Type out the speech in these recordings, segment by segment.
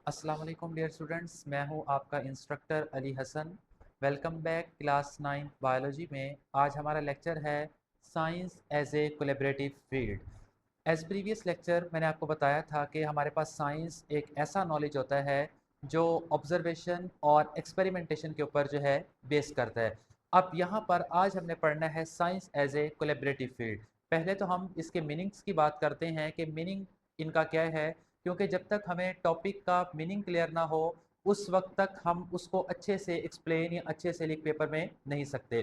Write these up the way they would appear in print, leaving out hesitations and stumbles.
अस्सलाम वालेकुम dear students, मैं हूं आपका instructor Ali Hasan. Welcome back class 9 biology में। आज हमारा लेक्चर है science as a collaborative field. As previous lecture मैंने आपको बताया था कि हमारे पास साइंस एक ऐसा नॉलेज होता है जो ऑब्जर्वेशन और एक्सपेरिमेंटेशन के ऊपर जो है बेस करता है। अब यहाँ पर आज हमने पढ़ना है science as a collaborative field. पहले तो हम इसके मीनिंग्स की बात करते हैं कि मीनिंग इनका क्या है, क्योंकि जब तक हमें टॉपिक का मीनिंग क्लियर ना हो उस वक्त तक हम उसको अच्छे से एक्सप्लेन या अच्छे से लिख पेपर में नहीं सकते।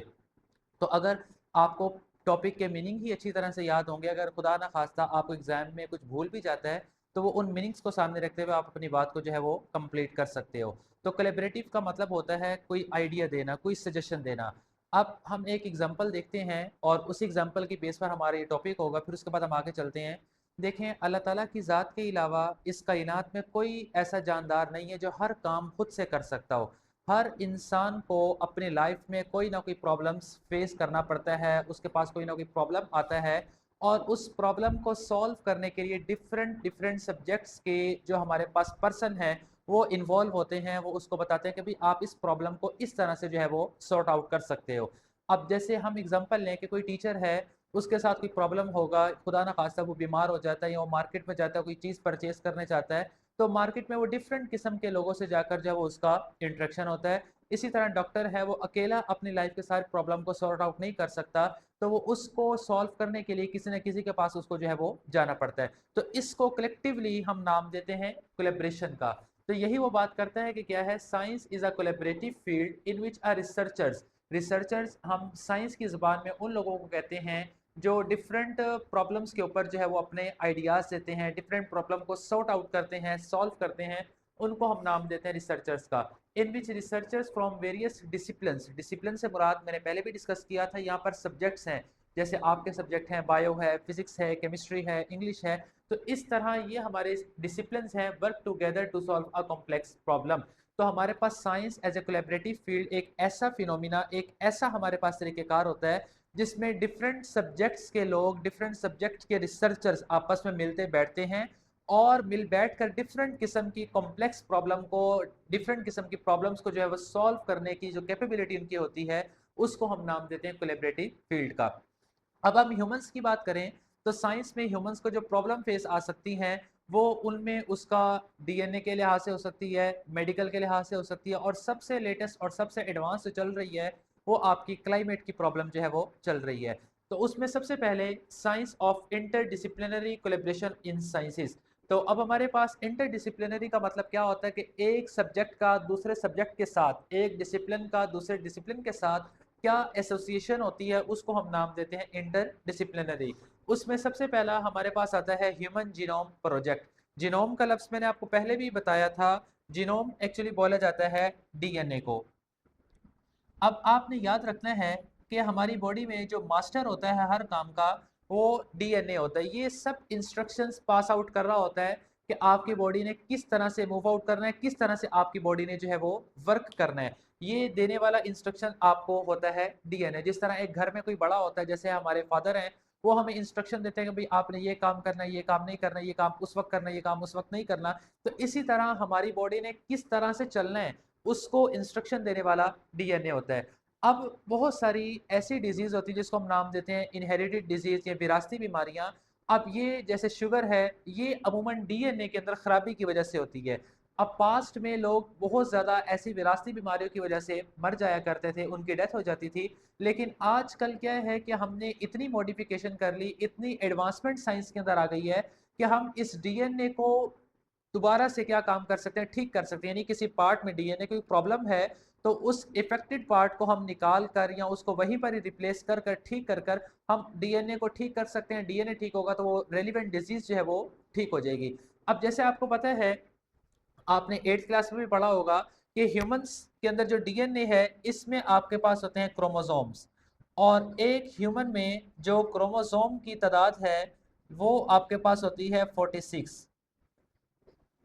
तो अगर आपको टॉपिक के मीनिंग ही अच्छी तरह से याद होंगे, अगर खुदा ना खास्ता आपको एग्जाम में कुछ भूल भी जाता है तो वो उन मीनिंग्स को सामने रखते हुए आप अपनी बात को जो है वो कंप्लीट कर सकते हो। तो कोलैबोरेटिव का मतलब होता है कोई आइडिया देना, कोई सजेशन देना। अब हम एक एग्जांपल देखते हैं और उस एग्जांपल की बेस पर हमारा ये टॉपिक होगा, फिर उसके बाद हम आगे चलते हैं। देखें, अल्लाह ताला की ज़ात के अलावा इस कायनात में कोई ऐसा जानदार नहीं है जो हर काम खुद से कर सकता हो। हर इंसान को अपनी लाइफ में कोई ना कोई प्रॉब्लम्स फेस करना पड़ता है, उसके पास कोई ना कोई प्रॉब्लम आता है और उस प्रॉब्लम को सॉल्व करने के लिए डिफरेंट डिफरेंट सब्जेक्ट्स के जो हमारे पास पर्सन हैं वो इन्वॉल्व होते हैं। वो उसको बताते हैं कि भाई आप इस प्रॉब्लम को इस तरह से जो है वो सॉर्ट आउट कर सकते हो। अब जैसे हम एग्जांपल लें कि कोई टीचर है, उसके साथ कोई प्रॉब्लम होगा, खुदा ना खास्ता वो बीमार हो जाता है या वो मार्केट में जाता है, कोई चीज़ परचेज करने चाहता है, तो मार्केट में वो डिफरेंट किस्म के लोगों से जाकर जो है वो उसका इंटरेक्शन होता है। इसी तरह डॉक्टर है, वो अकेला अपनी लाइफ के सारे प्रॉब्लम को सॉर्ट आउट नहीं कर सकता, तो वो उसको सॉल्व करने के लिए किसी न किसी के पास उसको जो है वो जाना पड़ता है। तो इसको कलेक्टिवली हम नाम देते हैं कोलैबोरेशन का। तो यही वो बात करता है कि क्या है, science is a collaborative field in which are researchers. Researchers हम साइंस की ज़ुबान में उन लोगों को कहते हैं जो डिफरेंट प्रॉब्लम्स के ऊपर जो है वो अपने आइडियाज़ देते हैं, डिफरेंट प्रॉब्लम को सॉर्ट आउट करते हैं, सॉल्व करते हैं। उनको हम नाम देते हैं रिसर्चर्स का। In which researchers from various disciplines, discipline से मुराद मैंने पहले भी डिस्कस किया था, यहाँ पर सब्जेक्ट्स हैं। जैसे आपके सब्जेक्ट हैं, बायो है, फिजिक्स है, केमिस्ट्री है, इंग्लिश है। तो इस तरह ये हमारे डिसिप्लिन्स हैं, work together to solve a complex problem. तो हमारे पास science as a collaborative field एक ऐसा फिनोमिना, एक ऐसा हमारे पास तरीक़ेकार होता है जिसमें डिफरेंट सब्जेक्ट्स के लोग, डिफरेंट सब्जेक्ट्स के रिसर्चर्स आपस में मिलते बैठते हैं और मिल बैठ कर डिफरेंट किस्म की कॉम्प्लेक्स प्रॉब्लम को, डिफरेंट किस्म की प्रॉब्लम्स को जो है वो सॉल्व करने की जो कैपेबिलिटी उनकी होती है उसको हम नाम देते हैं कोलैबोरेटिव फील्ड का। अब हम ह्यूमंस की बात करें तो साइंस में ह्यूमंस को जो प्रॉब्लम फेस आ सकती हैं वो उनमें उसका डीएनए के लिहाज से हो सकती है, मेडिकल के लिहाज से हो सकती है, और सबसे लेटेस्ट और सबसे एडवांस जो चल रही है वो आपकी क्लाइमेट की प्रॉब्लम जो है वो चल रही है। तो उसमें सबसे पहले science of interdisciplinary collaboration in sciences. तो अब हमारे पास इंटरडिसिप्लिनरी का मतलब क्या होता है कि एक सब्जेक्ट का दूसरे सब्जेक्ट के साथ, एक डिसिप्लिन का दूसरे डिसिप्लिन के साथ क्या एसोसिएशन होती है उसको हम नाम देते हैं इंटर डिसिप्लिनरी। उसमें सबसे पहला हमारे पास आता है ह्यूमन जीनोम प्रोजेक्ट। जीनोम का लफ्ज़ मैंने आपको पहले भी बताया था। जीनोम एक्चुअली बोला जाता है डीएनए को। अब आपने याद रखना है कि हमारी बॉडी में जो मास्टर होता है हर काम का वो डीएनए होता है। ये सब इंस्ट्रक्शंस पास आउट कर रहा होता है कि आपकी बॉडी ने किस तरह से मूव आउट करना है, किस तरह से आपकी बॉडी ने जो है वो वर्क करना है। ये देने वाला इंस्ट्रक्शन आपको होता है डीएनए। जिस तरह एक घर में कोई बड़ा होता है, जैसे हमारे फादर हैं, वो हमें इंस्ट्रक्शन देते हैं कि भाई आपने ये काम करना है, ये काम नहीं करना, ये काम उस वक्त करना, ये काम उस वक्त नहीं करना। तो इसी तरह हमारी बॉडी ने किस तरह से चलना है उसको इंस्ट्रक्शन देने वाला डीएनए होता है। अब बहुत सारी ऐसी डिजीज होती है जिसको हम नाम देते हैं इनहेरिटेड डिजीज या विरासती बीमारियां। अब ये जैसे शुगर है, ये अमूमन डीएनए के अंदर खराबी की वजह से होती है। अब पास्ट में लोग बहुत ज़्यादा ऐसी विरासती बीमारियों की वजह से मर जाया करते थे, उनकी डेथ हो जाती थी। लेकिन आजकल क्या है कि हमने इतनी मॉडिफिकेशन कर ली, इतनी एडवांसमेंट साइंस के अंदर आ गई है कि हम इस डीएनए को दोबारा से क्या काम कर सकते हैं, ठीक कर सकते हैं। यानी किसी पार्ट में डीएनए कोई प्रॉब्लम है तो उस इफेक्टेड पार्ट को हम निकाल कर या उसको वहीं पर ही रिप्लेस कर कर ठीक कर कर हम डीएनए को ठीक कर सकते हैं। डीएनए ठीक होगा तो वो रेलिवेंट डिजीज जो है वो ठीक हो जाएगी। अब जैसे आपको पता है, आपने 8th क्लास में भी पढ़ा होगा कि ह्यूमंस के अंदर जो डीएनए है इसमें आपके पास होते हैं क्रोमोसोम्स, और एक ह्यूमन में जो क्रोमोसोम की तादाद है वो आपके पास होती है 46।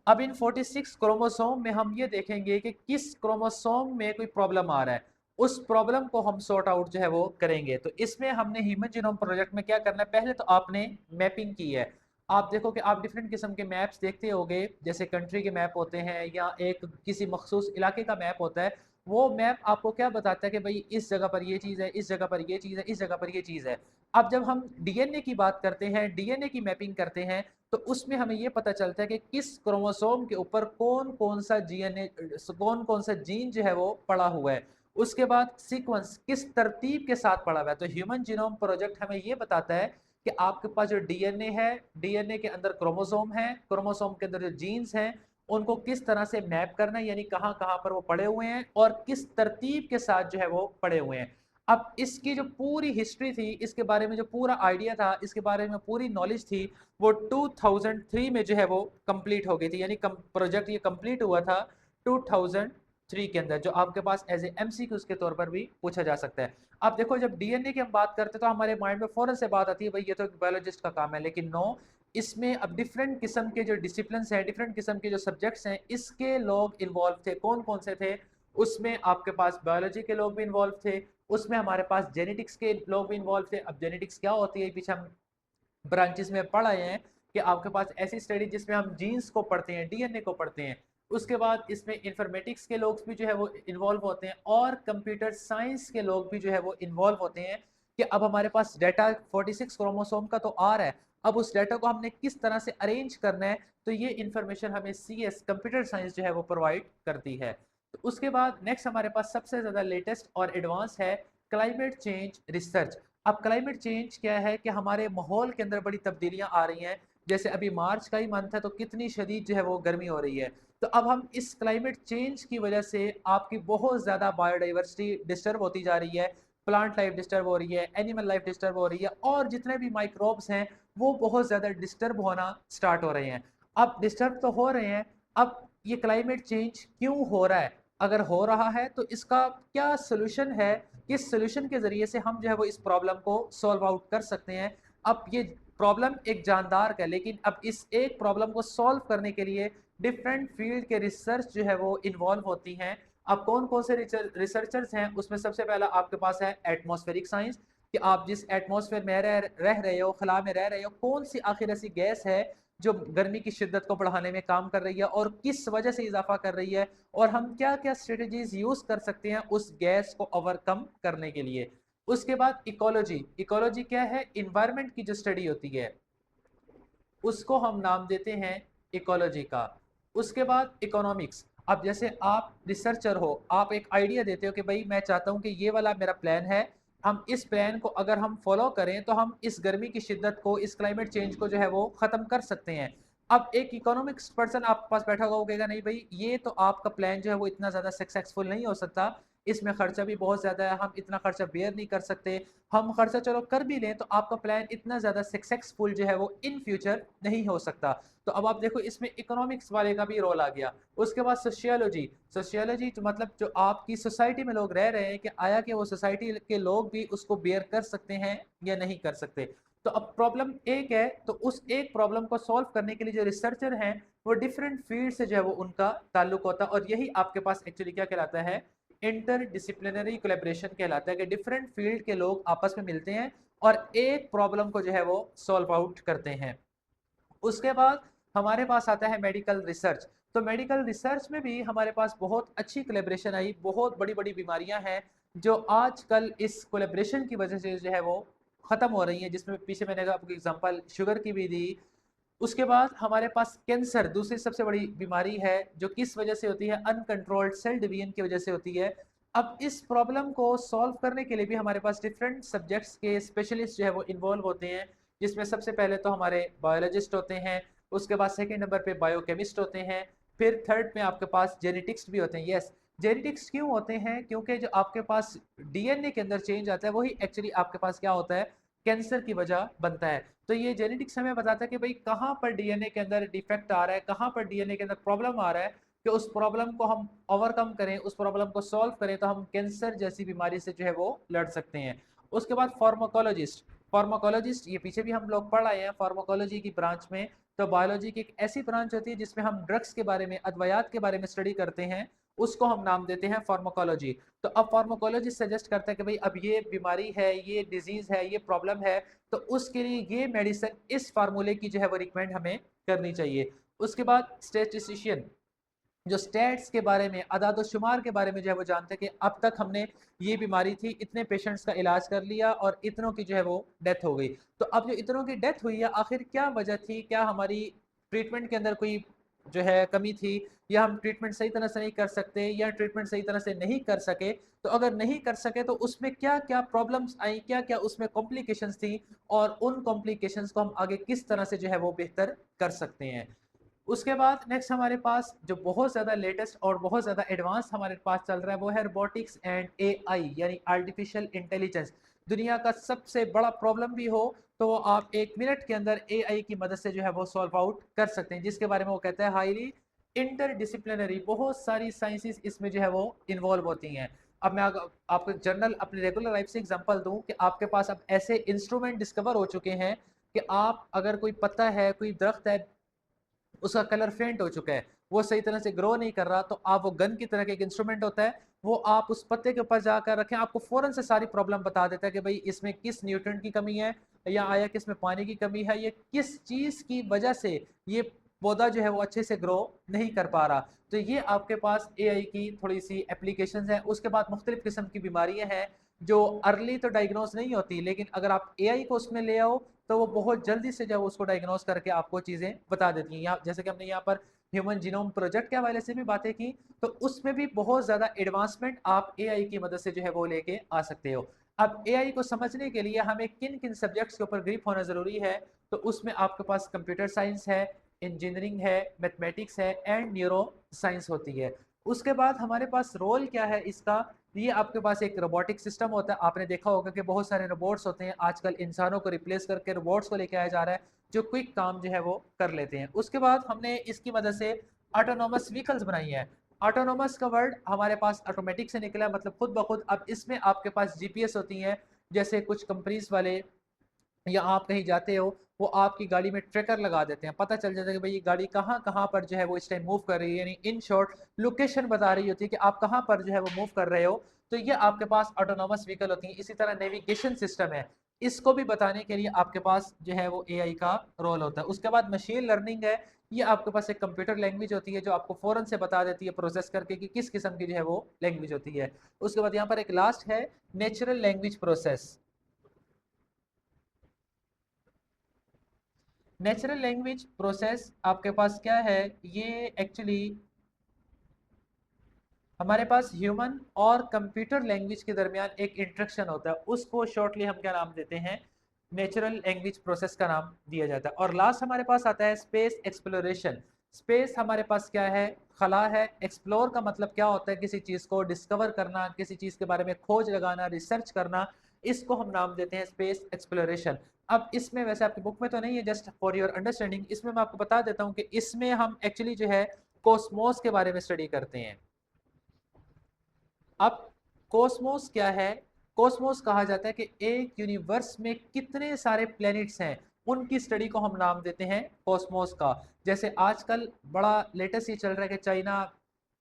अब इन 46 क्रोमोसोम में हम ये देखेंगे कि किस क्रोमोसोम में कोई प्रॉब्लम आ रहा है, उस प्रॉब्लम को हम सॉर्ट आउट जो है वो करेंगे। तो इसमें हमने ह्यूमन जीनोम प्रोजेक्ट में क्या करना है, पहले तो आपने मैपिंग की है। आप देखो कि आप डिफरेंट किस्म के मैप्स देखते होगे, जैसे कंट्री के मैप होते हैं या एक किसी मखसूस इलाके का मैप होता है। वो मैप आपको क्या बताता है कि भाई इस जगह पर ये चीज़ है, इस जगह पर ये चीज़ है, इस जगह पर ये चीज़ है। अब जब हम डीएनए की बात करते हैं, डीएनए की मैपिंग करते हैं, तो उसमें हमें ये पता चलता है कि किस क्रोमोसोम के ऊपर कौन कौन सा जीएनए, कौन कौन सा जीन जो है वो पड़ा हुआ है। उसके बाद सीक्वेंस किस तरतीब के साथ पड़ा हुआ है। तो ह्यूमन जीनोम प्रोजेक्ट हमें ये बताता है कि आपके पास जो डीएनए है, डीएनए के अंदर क्रोमोसोम है, क्रोमोसोम के अंदर जो जीन्स हैं, उनको किस तरह से मैप करना है, यानी कहाँ कहाँ पर वो पड़े हुए हैं और किस तरतीब के साथ जो है वो पड़े हुए हैं। अब इसकी जो पूरी हिस्ट्री थी, इसके बारे में जो पूरा आइडिया था, इसके बारे में पूरी नॉलेज थी, वो 2003 में जो है वो कंप्लीट हो गई थी। यानी प्रोजेक्ट ये कंप्लीट हुआ था 2003 के अंदर, जो आपके पास एज ए एमसीक्यूज के तौर पर भी पूछा जा सकता है। अब देखो, जब डीएनए की हम बात करते हैं तो हमारे माइंड में फौरन से बात आती है भाई ये तो एक बायोलॉजिस्ट का काम है, लेकिन नो, इसमें अब डिफरेंट किस्म के जो डिसिप्लिन हैं, डिफरेंट किस्म के जो सब्जेक्ट्स हैं, इसके लोग इन्वॉल्व थे। कौन कौन से थे? उसमें आपके पास बायोलॉजी के लोग भी इन्वॉल्व थे, उसमें हमारे पास जेनेटिक्स के लोग भी इन्वॉल्व थे। अब जेनेटिक्स क्या होती है, पीछे हम ब्रांचेस में पढ़ आए हैं कि आपके पास ऐसी स्टडी जिसमें हम जीन्स को पढ़ते हैं, डीएनए को पढ़ते हैं। उसके बाद इसमें इंफॉर्मेटिक्स के लोग भी जो है वो इन्वॉल्व होते हैं, और कंप्यूटर साइंस के लोग भी जो है वो इन्वॉल्व होते हैं कि अब हमारे पास डाटा 46 क्रोमोसोम का तो आ रहा है, अब उस डाटा को हमने किस तरह से अरेंज करना है। तो ये इंफॉर्मेशन हमें सीएस कंप्यूटर साइंस जो है वो प्रोवाइड करती है। तो उसके बाद नेक्स्ट हमारे पास सबसे ज़्यादा लेटेस्ट और एडवांस है क्लाइमेट चेंज रिसर्च। अब क्लाइमेट चेंज क्या है कि हमारे माहौल के अंदर बड़ी तब्दीलियां आ रही हैं। जैसे अभी मार्च का ही मंथ है, तो कितनी शदीद जो है वो गर्मी हो रही है। तो अब हम इस क्लाइमेट चेंज की वजह से आपकी बहुत ज़्यादा बायोडाइवर्सिटी डिस्टर्ब होती जा रही है, प्लांट लाइफ डिस्टर्ब हो रही है, एनिमल लाइफ डिस्टर्ब हो रही है, और जितने भी माइक्रोब्स हैं वो बहुत ज़्यादा डिस्टर्ब होना स्टार्ट हो रहे हैं। अब डिस्टर्ब तो हो रहे हैं, अब ये क्लाइमेट चेंज क्यों हो रहा है? अगर हो रहा है तो इसका क्या सोल्यूशन है, किस सोल्यूशन के ज़रिए से हम जो है वो इस प्रॉब्लम को सॉल्व आउट कर सकते हैं। अब ये प्रॉब्लम एक जानदार का है, लेकिन अब इस एक प्रॉब्लम को सॉल्व करने के लिए डिफरेंट फील्ड के रिसर्च जो है वो इन्वॉल्व होती हैं। अब कौन कौन से रिसर्चर्स हैं? उसमें सबसे पहला आपके पास है एटमॉस्फेरिक साइंस, कि आप जिस एटमॉस्फेयर में रह रहे हो, खला में रह रहे हो, कौन सी आखिर ऐसी गैस है जो गर्मी की शिद्दत को बढ़ाने में काम कर रही है और किस वजह से इजाफा कर रही है, और हम क्या क्या स्ट्रेटजीज यूज कर सकते हैं उस गैस को ओवरकम करने के लिए। उसके बाद इकोलॉजी। इकोलॉजी क्या है? इन्वायरमेंट की जो स्टडी होती है उसको हम नाम देते हैं इकोलॉजी का। उसके बाद इकोनॉमिक्स। अब जैसे आप रिसर्चर हो, आप एक आइडिया देते हो कि भाई मैं चाहता हूँ कि ये वाला मेरा प्लान है, हम इस प्लान को अगर हम फॉलो करें तो हम इस गर्मी की शिद्दत को, इस क्लाइमेट चेंज को जो है वो ख़त्म कर सकते हैं। अब एक इकोनॉमिक्स पर्सन आपके पास बैठा होगा, वो कहेगा नहीं भाई ये तो आपका प्लान जो है वो इतना ज़्यादा सक्सेसफुल नहीं हो सकता, इसमें खर्चा भी बहुत ज़्यादा है, हम इतना खर्चा बेयर नहीं कर सकते, हम खर्चा चलो कर भी लें तो आपका प्लान इतना ज़्यादा सक्सेसफुल जो है वो इन फ्यूचर नहीं हो सकता। तो अब आप देखो इसमें इकोनॉमिक्स वाले का भी रोल आ गया। उसके बाद सोशियोलॉजी। सोशियोलॉजी तो मतलब जो आपकी सोसाइटी में लोग रह रहे हैं, कि आया कि वो सोसाइटी के लोग भी उसको बेयर कर सकते हैं या नहीं कर सकते। तो अब प्रॉब्लम एक है, तो उस एक प्रॉब्लम को सॉल्व करने के लिए जो रिसर्चर हैं वो डिफरेंट फील्ड से जो है वो उनका ताल्लुक होता है, और यही आपके पास एक्चुअली क्या कहलाता है, इंटर डिसिप्लिनरी कोलेब्रेशन कहलाता है, कि डिफरेंट फील्ड के लोग आपस में मिलते हैं और एक प्रॉब्लम को जो है वो सॉल्व आउट करते हैं। उसके बाद हमारे पास आता है मेडिकल रिसर्च। तो मेडिकल रिसर्च में भी हमारे पास बहुत अच्छी कोलेब्रेशन आई, बहुत बड़ी बड़ी बीमारियां हैं जो आजकल इस कोलेब्रेशन की वजह से जो है वो ख़त्म हो रही हैं, जिसमें पीछे मैंने आपको एग्जांपल शुगर की भी दी। उसके बाद हमारे पास कैंसर दूसरी सबसे बड़ी बीमारी है, जो किस वजह से होती है, अनकंट्रोल्ड सेल डिवीजन की वजह से होती है। अब इस प्रॉब्लम को सॉल्व करने के लिए भी हमारे पास डिफरेंट सब्जेक्ट्स के स्पेशलिस्ट जो है वो इन्वॉल्व होते हैं, जिसमें सबसे पहले तो हमारे बायोलॉजिस्ट होते हैं, उसके बाद सेकेंड नंबर पे बायोकेमिस्ट होते हैं, फिर थर्ड में आपके पास जेनेटिक्स भी होते हैं। यस, जेनेटिक्स क्यों होते हैं? क्योंकि जो आपके पास डीएनए के अंदर चेंज आता है वही एक्चुअली आपके पास क्या होता है, कैंसर की वजह बनता है। तो ये जेनेटिक्स हमें बताता है कि भाई कहाँ पर डीएनए के अंदर डिफेक्ट आ रहा है, कहाँ पर डीएनए के अंदर प्रॉब्लम आ रहा है, कि उस प्रॉब्लम को हम ओवरकम करें, उस प्रॉब्लम को सॉल्व करें, तो हम कैंसर जैसी बीमारी से जो है वो लड़ सकते हैं। उसके बाद फार्माकोलॉजिस्ट। फार्माकोलॉजिस्ट ये पीछे भी हम लोग पढ़ आए हैं फार्माकोलॉजी की ब्रांच में। तो बायोलॉजी की एक ऐसी ब्रांच होती है जिसमें हम ड्रग्स के बारे में, अद्वयात के बारे में स्टडी करते हैं। उसको हम नाम देते हैं फार्माकोलॉजी। तो अब फार्माकोलॉजी सजेस्ट करता है कि भाई अब ये बीमारी है, ये डिजीज है, ये प्रॉब्लम है, तो उसके लिए ये मेडिसिन इस फार्मूले की जो है वो रिकमेंड हमें करनी चाहिए। उसके बाद स्टैटिस्टिशियन जो स्टैट्स के बारे में, अदाद शुमार के बारे में जो है वो जानते हैं कि अब तक हमने ये बीमारी थी, इतने पेशेंट्स का इलाज कर लिया और इतनों की जो है वो डेथ हो गई। तो अब जो इतनों की डेथ हुई है, आखिर क्या वजह थी? क्या हमारी ट्रीटमेंट के अंदर कोई जो है कमी थी, या हम ट्रीटमेंट सही तरह से नहीं कर सकते, या ट्रीटमेंट सही तरह से नहीं कर सके? तो अगर नहीं कर सके तो उसमें क्या क्या प्रॉब्लम्स आई, क्या क्या उसमें कॉम्प्लिकेशंस थी, और उन कॉम्प्लिकेशंस को हम आगे किस तरह से जो है वो बेहतर कर सकते हैं। उसके बाद नेक्स्ट हमारे पास जो बहुत ज़्यादा लेटेस्ट और बहुत ज़्यादा एडवांस हमारे पास चल रहा है वो है रोबोटिक्स एंड एआई, यानी आर्टिफिशियल इंटेलिजेंस। दुनिया का सबसे बड़ा प्रॉब्लम भी हो तो वो आप 1 मिनट के अंदर एआई की मदद से जो है वो सॉल्व आउट कर सकते हैं, जिसके बारे में वो कहते हैं हाईली इंटरडिसिप्लिनरी। बहुत सारी साइंसेस इसमें जो है वो इन्वॉल्व होती हैं। अब मैं आपको जनरल अपने रेगुलर लाइफ से एग्जांपल दूं कि आपके पास अब ऐसे इंस्ट्रूमेंट डिस्कवर हो चुके हैं कि आप अगर कोई पत्ता है, कोई दरख्त है, उसका कलर फेंट हो चुका है, वो सही तरह से ग्रो नहीं कर रहा, तो आप वो गन की तरह का एक इंस्ट्रूमेंट होता है, वो आप उस पत्ते के ऊपर जाकर रखें, आपको फौरन से सारी प्रॉब्लम बता देता है कि भाई इसमें किस न्यूट्रिएंट की कमी है, या आया किस में पानी की कमी है, ये किस चीज़ की वजह से ये पौधा जो है वो अच्छे से ग्रो नहीं कर पा रहा। तो ये आपके पास एआई की थोड़ी सी एप्लीकेशन है। उसके बाद मुख्तलिफ किस्म की बीमारियां हैं जो अर्ली तो डायग्नोज नहीं होती, लेकिन अगर आप एआई को उसमें ले आओ तो वो बहुत जल्दी से जब उसको डायग्नोज करके आपको चीज़ें बता देती हैं। यहाँ जैसे कि हमने यहाँ पर ह्यूमन जीनोम प्रोजेक्ट के हवाले से भी बातें की, तो उसमें भी बहुत ज़्यादा एडवांसमेंट आप एआई की मदद से जो है वो लेके आ सकते हो। अब एआई को समझने के लिए हमें किन किन सब्जेक्ट्स के ऊपर ग्रिप होना ज़रूरी है, तो उसमें आपके पास कंप्यूटर साइंस है, इंजीनियरिंग है, मैथमेटिक्स है एंड न्यूरो साइंस होती है। उसके बाद हमारे पास रोल क्या है इसका, ये आपके पास एक रोबोटिक सिस्टम होता है। आपने देखा होगा कि बहुत सारे रोबोट्स होते हैं, आजकल इंसानों को रिप्लेस करके रोबोट्स को लेके आया जा रहा है जो क्विक काम जो है वो कर लेते हैं। उसके बाद हमने इसकी मदद से ऑटोनोमस व्हीकल्स बनाई है। ऑटोनोमस का वर्ड हमारे पास ऑटोमेटिक से निकला, मतलब खुद ब खुद। अब इसमें आपके पास जीपीएस होती हैं, जैसे कुछ कंपनीज वाले, या आप कहीं जाते हो, वो आपकी गाड़ी में ट्रैकर लगा देते हैं, पता चल जाता है कि भाई ये गाड़ी कहाँ कहाँ पर जो है वो इस टाइम मूव कर रही है, यानी इन शॉर्ट लोकेशन बता रही होती है कि आप कहाँ पर जो है वो मूव कर रहे हो। तो ये आपके पास ऑटोनोमस व्हीकल होती है। इसी तरह नेविगेशन सिस्टम है, इसको भी बताने के लिए आपके पास जो है वो एआई का रोल होता है। उसके बाद मशीन लर्निंग है, ये आपके पास एक कंप्यूटर लैंग्वेज होती है जो आपको फौरन से बता देती है प्रोसेस करके कि किस किस्म की जो है वो लैंग्वेज होती है। उसके बाद यहाँ पर एक लास्ट है natural language process. Natural language process आपके पास क्या है, ये एक्चुअली हमारे पास ह्यूमन और कंप्यूटर लैंग्वेज के दरमियान एक इंटरेक्शन होता है, उसको शॉर्टली हम क्या नाम देते हैं, नेचुरल लैंग्वेज प्रोसेस का नाम दिया जाता है। और लास्ट हमारे पास आता है स्पेस एक्सप्लोरेशन। स्पेस हमारे पास क्या है, खला है। एक्सप्लोर का मतलब क्या होता है, किसी चीज़ को डिस्कवर करना, किसी चीज़ के बारे में खोज लगाना, रिसर्च करना, इसको हम नाम देते हैं स्पेस एक्सप्लोरेशन। अब इसमें वैसे आपकी बुक में तो नहीं है, जस्ट फॉर योर अंडरस्टैंडिंग इसमें मैं आपको बता देता हूँ कि इसमें हम एक्चुअली जो है कोस्मोस के बारे में स्टडी करते हैं। अब कोस्मोस क्या है, कोस्मोस कहा जाता है कि एक यूनिवर्स में कितने सारे प्लैनेट्स हैं, उनकी स्टडी को हम नाम देते हैं कोस्मोस का। जैसे आजकल बड़ा लेटेस्ट ये चल रहा है कि चाइना,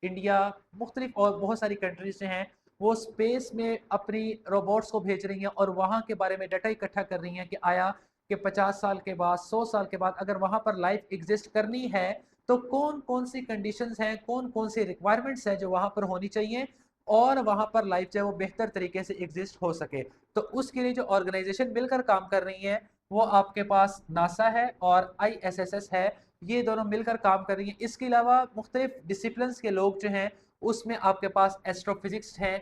इंडिया, मुख्तलिफ और बहुत सारी कंट्रीज हैं, वो स्पेस में अपनी रोबोट्स को भेज रही हैं और वहाँ के बारे में डाटा इकट्ठा कर रही हैं कि आया कि 50 साल के बाद, 100 साल के बाद अगर वहाँ पर लाइफ एग्जिस्ट करनी है तो कौन कौन सी कंडीशंस हैं, कौन कौन सी रिक्वायरमेंट्स हैं जो वहाँ पर होनी चाहिए, और वहाँ पर लाइफ जो है वो बेहतर तरीके से एग्जिस्ट हो सके। तो उसके लिए जो ऑर्गेनाइजेशन मिलकर काम कर रही है वो आपके पास नासा है और आईएसएसएस है, ये दोनों मिलकर काम कर रही हैं। इसके अलावा मुख्तलिफ डिसिप्लिन के लोग जो हैं, उसमें आपके पास एस्ट्रोफिजिक्स हैं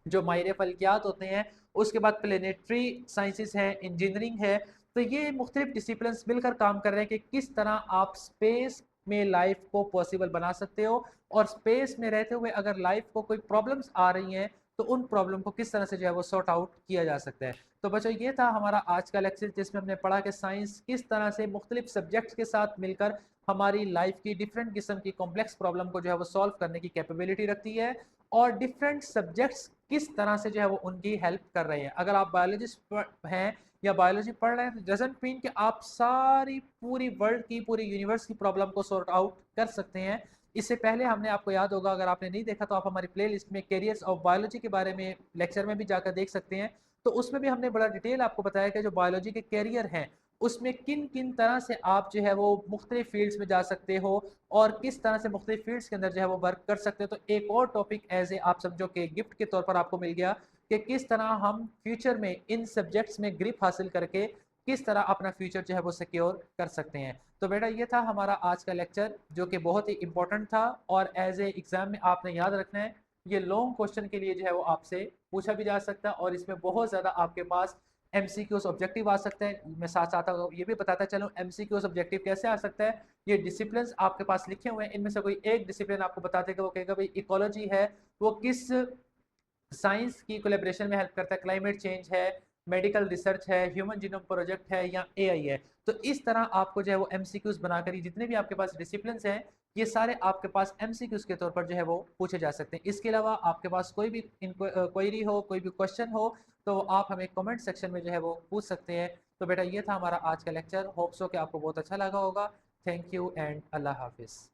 जो माहिर फल्कियात होते हैं, उसके बाद प्लेनेटरी साइंसेस हैं, इंजीनियरिंग है। तो ये मुख्तलिफ डिसिप्लिन मिलकर काम कर रहे हैं कि किस तरह आप स्पेस में लाइफ को पॉसिबल बना सकते हो, और स्पेस में रहते हुए अगर लाइफ को कोई प्रॉब्लम्स आ रही हैं तो उन प्रॉब्लम को किस तरह से जो है वो सॉर्ट आउट किया जा सकता है। तो बच्चों ये था हमारा आज का लेक्चर, जिसमें हमने पढ़ा कि साइंस किस तरह से मुख्तलिफ सब्जेक्ट्स के साथ मिलकर हमारी लाइफ की डिफरेंट किस्म की कॉम्प्लेक्स प्रॉब्लम को जो है वो सॉल्व करने की कैपेबिलिटी रखती है, और डिफरेंट सब्जेक्ट्स किस तरह से जो है वो उनकी हेल्प कर रहे हैं। अगर आप बायोलॉजिस्ट हैं या बायोलॉजी पढ़ रहे हैं तो डजंट मीन कि आप सारी पूरी वर्ल्ड की, पूरी यूनिवर्स की प्रॉब्लम को सॉर्ट आउट कर सकते हैं। इससे पहले हमने, आपको याद होगा, अगर आपने नहीं देखा तो आप हमारी प्लेलिस्ट में कैरियर्स ऑफ बायोलॉजी के बारे में लेक्चर में भी जाकर देख सकते हैं। तो उसमें भी हमने बड़ा डिटेल आपको बताया कि जो बायोलॉजी के कैरियर हैं उसमें किन किन तरह से आप जो है वो मुख्तलिफ फील्ड्स में जा सकते हो और किस तरह से मुख्तलिफ फील्ड्स के अंदर जो है वो वर्क कर सकते हो। तो एक और टॉपिक एज ए आप समझो कि गिफ्ट के तौर पर आपको मिल गया कि किस तरह हम फ्यूचर में इन सब्जेक्ट्स में ग्रिप हासिल करके किस तरह अपना फ्यूचर जो है वो सिक्योर कर सकते हैं। तो बेटा ये था हमारा आज का लेक्चर जो कि बहुत ही इंपॉर्टेंट था और एज ए एग्जाम में आपने याद रखना है। ये लॉन्ग क्वेश्चन के लिए जो है वो आपसे पूछा भी जा सकता है और इसमें बहुत ज़्यादा आपके पास एमसीक्यूज ऑब्जेक्टिव आ सकते हैं। मैं साथ साथ ये भी बताता चलूँ एमसीक्यूज ऑब्जेक्टिव कैसे आ सकता है। ये डिसिप्लिन आपके पास लिखे हुए हैं, इनमें से कोई एक डिसिप्लिन आपको बता देगा, वो कहेगा भाई इकोलॉजी है, वो किस साइंस की कोलेब्रेशन में हेल्प करता है, क्लाइमेट चेंज है, मेडिकल रिसर्च है, ह्यूमन जीनोम प्रोजेक्ट है या एआई है। तो इस तरह आपको जो है वो एमसीक्यूज बनाकर जितने भी आपके पास डिसिप्लिन हैं ये सारे आपके पास एमसीक्यूज के तौर पर जो है वो पूछे जा सकते हैं। इसके अलावा आपके पास कोई भी क्वेरी हो, कोई भी क्वेश्चन हो, तो आप हमें कमेंट सेक्शन में जो है वो पूछ सकते हैं। तो बेटा ये था हमारा आज का लेक्चर, होप सो कि आपको बहुत अच्छा लगा होगा। थैंक यू एंड अल्लाह हाफिज़।